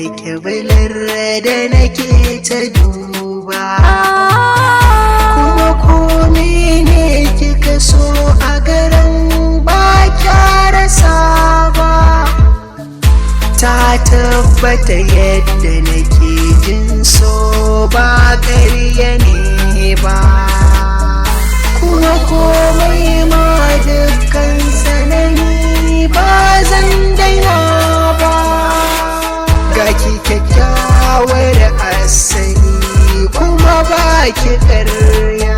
alƙiblar da nake ta duba, kuma kome ne kika so a garin ba kya rasa ba. Ta tabbata yadda nake jin so ba ƙarya ne ba, kuma komai ma dukkan sanani ba zan daina ba. Ga ki kyakkyawar asali kuma ba ki ƙarya,